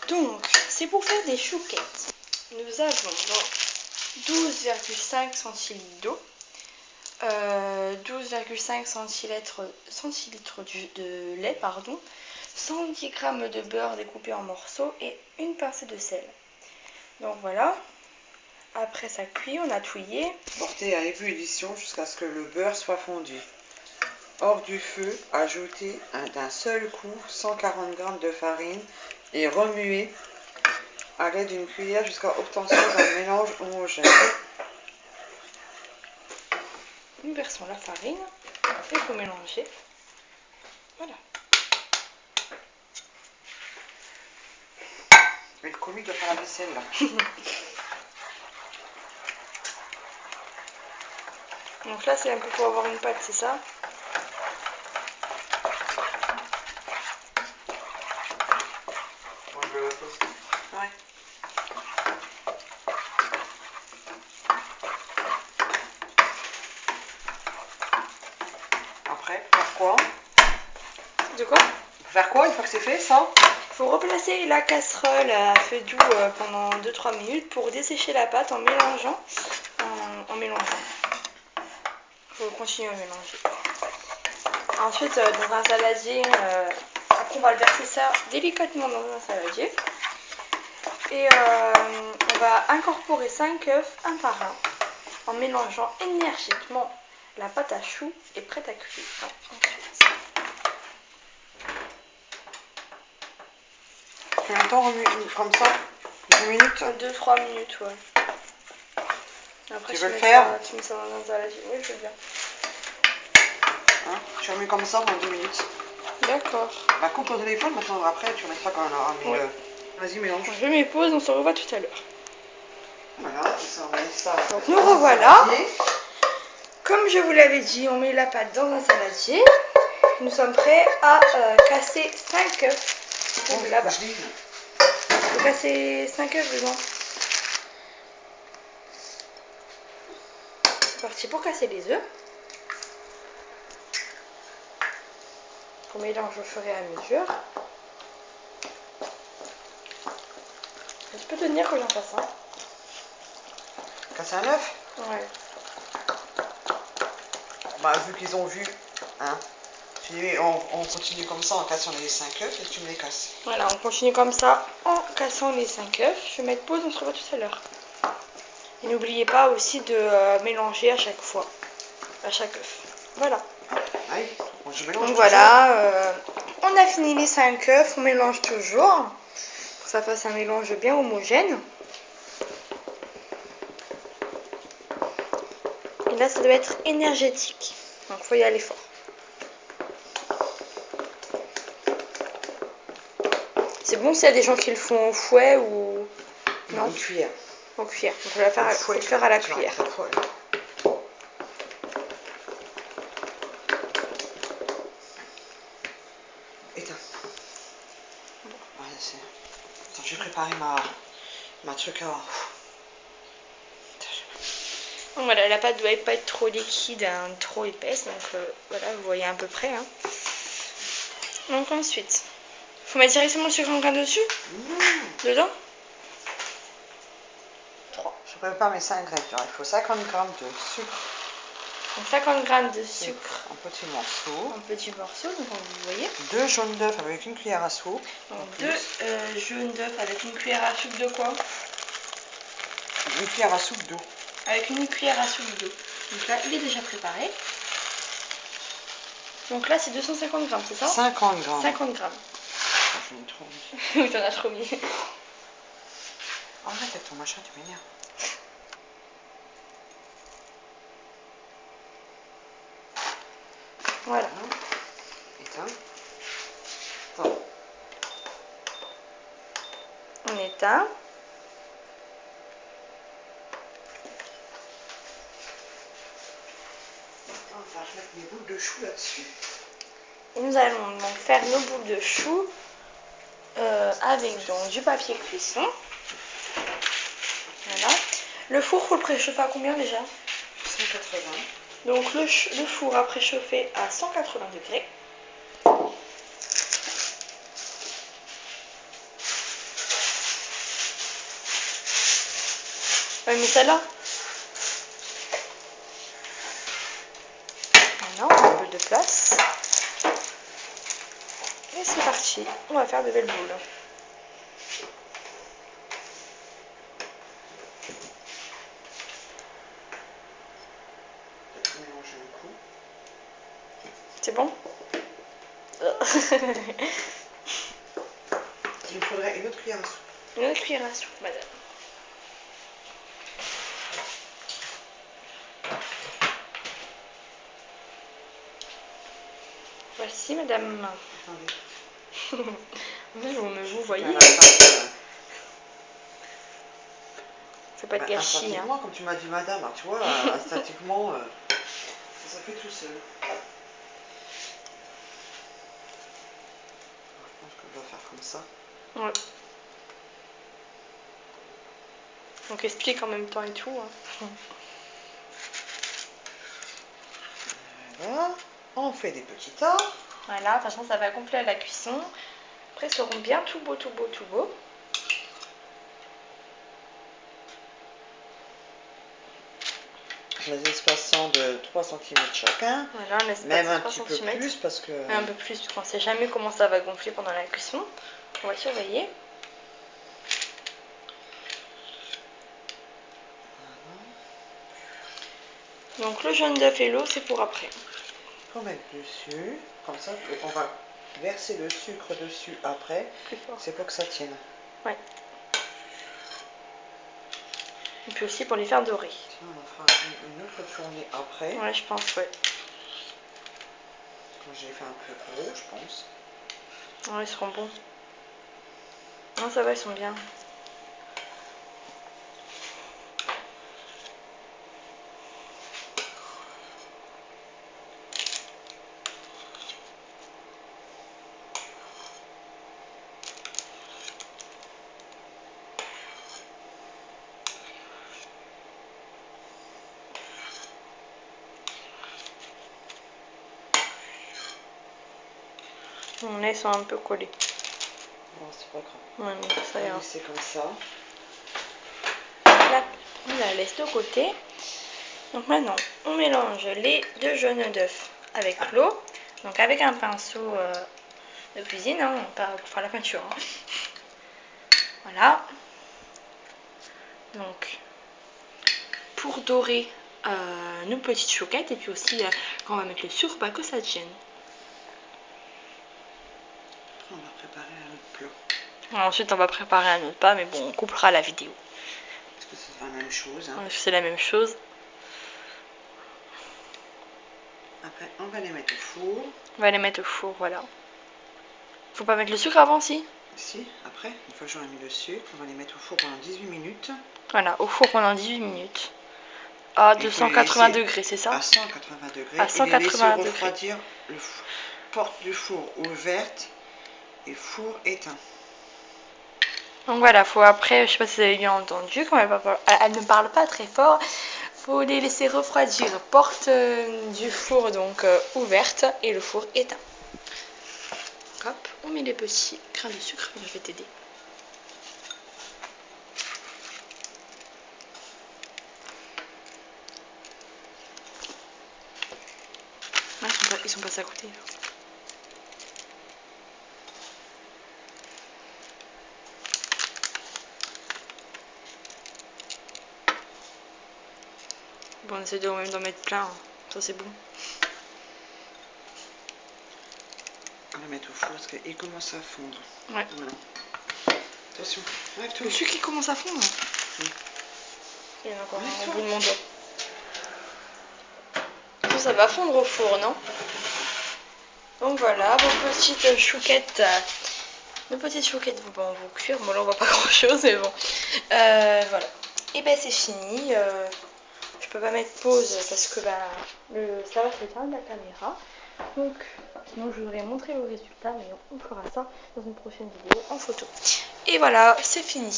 Donc, c'est pour faire des chouquettes. Nous avons donc 12,5 centilitres d'eau, 12,5 centilitres de lait, 110 g de beurre découpé en morceaux et une pincée de sel. Donc voilà. Après ça cuit, on a touillé. Portez à ébullition jusqu'à ce que le beurre soit fondu. Hors du feu, ajoutez d'un seul coup 140 g de farine et remuez à l'aide d'une cuillère jusqu'à obtention d'un mélange homogène. Nous versons la farine et vous mélangez. Voilà. Mais le commis doit faire la vaisselle là. Donc là c'est un peu pour avoir une pâte, c'est ça? Ouais. Après, faire quoi? De quoi? Faire quoi une fois que c'est fait ça? Il faut replacer la casserole à feu doux pendant 2-3 minutes pour dessécher la pâte en mélangeant. Il faut continuer à mélanger. Ensuite, dans un saladier, après on va le verser ça délicatement dans un saladier. Et on va incorporer 5 œufs un par un en mélangeant énergiquement. La pâte à choux est prête à cuire. Ensuite. Combien de temps comme ça? 10 minutes? 2-3 minutes, ouais. Après, tu veux le faire? Tu mets ça dans un saladier. Oui, je veux bien. Hein, tu remets comme ça pendant 2 minutes. D'accord. Bah coupe ton téléphone maintenant, après tu remettras quand on aura mis ouais. Vas-y, mélange. Je mets pause, on se revoit tout à l'heure. Voilà, on va mettre ça. Donc nous revoilà. Comme je vous l'avais dit, on met la pâte dans un saladier. Nous sommes prêts à casser 5 œufs là-bas. Il faut casser 5 œufs dedans. C'est parti pour casser les œufs. On mélange au fur et à mesure. Tu peux tenir que j'en fasse un. Casser un œuf? Ouais. Bah vu qu'ils ont vu, hein, on continue comme ça en cassant les 5 œufs et tu me les casses. Voilà, on continue comme ça en cassant les 5 œufs. Je vais mettre pause, on se revoit tout à l'heure. Et n'oubliez pas aussi de mélanger à chaque fois, à chaque œuf. Voilà. Allez, je mélange. Donc voilà, on a fini les 5 œufs, on mélange toujours pour que ça fasse un mélange bien homogène. Et là, ça doit être énergétique, donc il faut y aller fort. C'est bon s'il y a des gens qui le font au fouet ou... Non, en cuillère. En cuillère, donc on va faut le faire à la cuillère. Éteins. Bon. Ouais, attends, je vais préparer ma truc à... Donc voilà, la pâte ne doit pas être trop liquide, hein, trop épaisse, donc voilà, vous voyez à peu près. Hein. Donc ensuite, il faut mettre directement le sucre en grain dessus, dedans. 3. Je prépare mes 5 ingrédients. Il faut 50 g de sucre. Donc 50 g de sucre. En petits morceaux. En petits morceaux, donc vous voyez. 2 jaunes d'œufs avec une cuillère à soupe. Donc 2 jaunes d'œufs avec une cuillère à soupe de quoi? Une cuillère à soupe d'eau. Avec une cuillère à soupe d'eau. Donc là, il est déjà préparé. Donc là, c'est 250 g, c'est ça? 50 g. 50 g. J'en ai trop mis. Oui, t'en as trop mis. Arrête avec ton machin, tu m'énerves. Voilà. Éteins. Bon. On éteint. On va mettre mes boules de chou là-dessus. Et nous allons donc faire nos boules de chou avec donc du papier cuisson. Voilà. Le four, il faut le préchauffer à combien déjà? 180. Donc le four à préchauffer à 180 degrés. Ouais, mais celle-là. Maintenant, un peu de place. Et c'est parti. On va faire de belles boules. Mélanger un coup. C'est bon? Il me faudrait une autre cuillère à soupe. Une autre cuillère à soupe, madame. Voici, madame. Attendez. Vous voyez. Faut pas de gâchis. Statiquement, comme tu m'as dit, madame, alors, tu vois, statiquement, ça fait tout seul. Je pense que je vais faire comme ça. Ouais. Donc explique en même temps et tout. Voilà. On fait des petits tas. Voilà, de toute façon ça va compléter la cuisson. Après ils seront bien tout beau, tout beau, tout beau. Les espaçants de 3 cm chacun. Voilà, on laisse même un 3 petit cm. peu plus parce que... Un peu plus, parce qu'on ne sait jamais comment ça va gonfler pendant la cuisson. On va surveiller. Donc le jaune d'œuf et l'eau, c'est pour après. On va mettre dessus, comme ça, on va verser le sucre dessus après. C'est pour que ça tienne. Ouais. Et puis aussi pour les faire dorer. Tiens, on en fera une autre tournée après. Ouais, je pense, ouais. J'ai fait un peu gros, je pense. Ouais, ils seront bons. Non, ça va, ils sont bien. Là, ils sont un peu collés. Non, c'est pas grave. Ouais, mais ça ira. C'est comme ça. Là, on la laisse de côté. Donc maintenant, on mélange les 2 jaunes d'œufs avec l'eau. Donc avec un pinceau de cuisine, hein, pas pour faire la peinture. Hein. Voilà. Donc, pour dorer nos petites chouquettes, et puis aussi quand on va mettre le sucre, pas que ça tienne. On va préparer un autre plat. Ensuite, on va préparer un autre plat, mais bon, on coupera la vidéo. Parce que c'est la même chose. Hein. C'est la même chose. Après, on va les mettre au four. On va les mettre au four, voilà. Faut pas mettre le sucre avant, si? Si, après, une fois que j'aurai mis le sucre, on va les mettre au four pendant 18 minutes. Voilà, au four pendant 18 minutes. À 280 degrés, c'est ça? À 180 degrés. À 180 et les laisser degrés. refroidir, porte du four ouverte et four éteint. Donc voilà, faut après, je sais pas si vous avez bien entendu, quand elle ne parle pas très fort, faut les laisser refroidir, porte du four donc ouverte et le four éteint. Hop, on met les petits grains de sucre, je vais t'aider. Ah, ils sont passés à côté. Bon, on essaie de même d'en mettre plein, hein. Ça c'est bon. On va mettre au four parce qu'il commence à fondre. Ouais. Voilà. Attention, lève-toi. Le sucre qui commence à fondre. Oui. Il y en a encore un au bout de mon doigt. Ça va fondre au four, non? Donc voilà, vos petites chouquettes. Nos petites chouquettes vont cuire. Bon là on voit pas grand chose, mais bon. Voilà. Et ben c'est fini. Je peux pas mettre pause parce que ça va s'éteindre la caméra. Donc sinon je vous aurais montré le résultat, mais on fera ça dans une prochaine vidéo en photo. Et voilà, c'est fini.